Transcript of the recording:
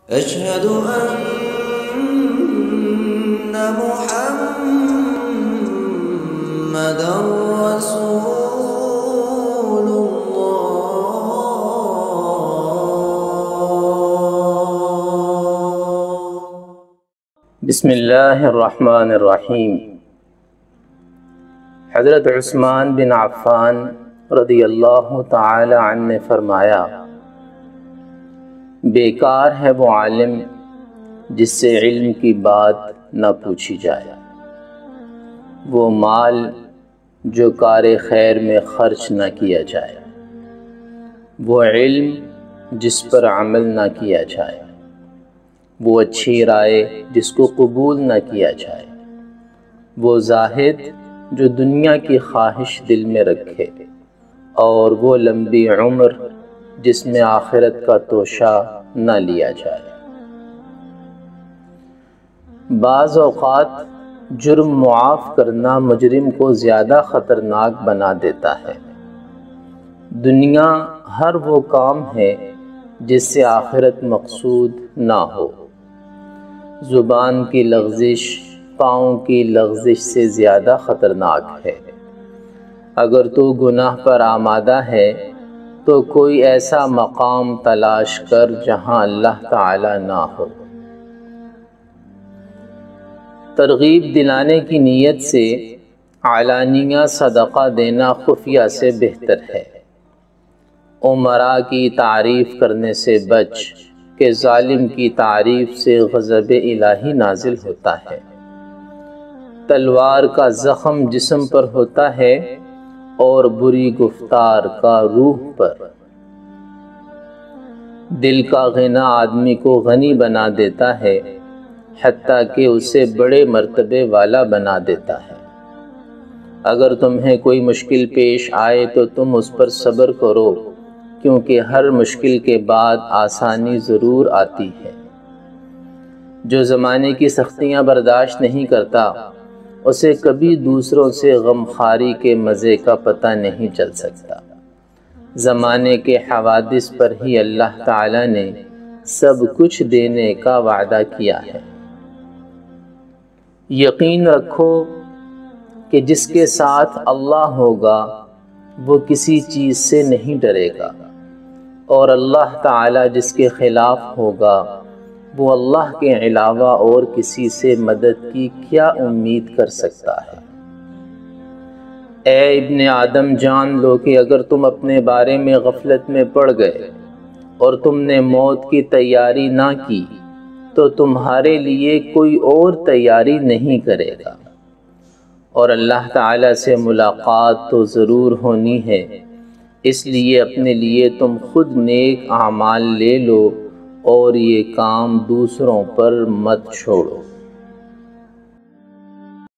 أشهد أن محمدًا رسول الله. بسم اللہ الرحمن الرحیم۔ حضرت عثمان بن عفان رضی اللہ تعالی عنہ نے فرمایا، بیکار ہے وہ عالم جس سے علم کی بات نہ پوچھی جائے، وہ مال جو کار خیر میں خرچ نہ کیا جائے، وہ علم جس پر عمل نہ کیا جائے، وہ اچھی رائے جس کو قبول نہ کیا جائے، وہ زاہد جو دنیا کی خواہش دل میں رکھے، اور وہ لمبی عمر جس میں آخرت کا توشہ نہ لیا جائے۔ بعض اوقات جرم معاف کرنا مجرم کو زیادہ خطرناک بنا دیتا ہے۔ دنیا ہر وہ کام ہے جس سے آخرت مقصود نہ ہو۔ زبان کی لغزش پاؤں کی لغزش سے زیادہ خطرناک ہے۔ اگر تو گناہ پر آمادہ ہے تو کوئی ایسا مقام تلاش کر جہاں اللہ تعالی نہ ہو۔ ترغیب دلانے کی نیت سے علانیہ صدقہ دینا خفیہ سے بہتر ہے۔ امراء کی تعریف کرنے سے بچ کہ ظالم کی تعریف سے غضب الہی نازل ہوتا ہے۔ تلوار کا زخم جسم پر ہوتا ہے اور بری گفتار کا روح پر۔ دل کا غنا آدمی کو غنی بنا دیتا ہے، حتیٰ کہ اسے بڑے مرتبے والا بنا دیتا ہے۔ اگر تمہیں کوئی مشکل پیش آئے تو تم اس پر صبر کرو، کیونکہ ہر مشکل کے بعد آسانی ضرور آتی ہے۔ جو زمانے کی سختیاں برداشت نہیں کرتا، اسے کبھی دوسروں سے غمخواری کے مزے کا پتہ نہیں چل سکتا۔ زمانے کے حوادث پر ہی اللہ تعالی نے سب کچھ دینے کا وعدہ کیا ہے۔ یقین رکھو کہ جس کے ساتھ اللہ ہوگا وہ کسی چیز سے نہیں ڈرے گا، اور اللہ تعالی جس کے خلاف ہوگا وہ اللہ کے علاوہ اور کسی سے مدد کی کیا امید کر سکتا ہے۔ اے ابن آدم، جان لو کہ اگر تم اپنے بارے میں غفلت میں پڑ گئے اور تم نے موت کی تیاری نہ کی تو تمہارے لیے کوئی اور تیاری نہیں کرے گا، اور اللہ تعالی سے ملاقات تو ضرور ہونی ہے، اس لیے اپنے لیے تم خود نیک اعمال لے لو اور یہ کام دوسروں پر مت چھوڑو۔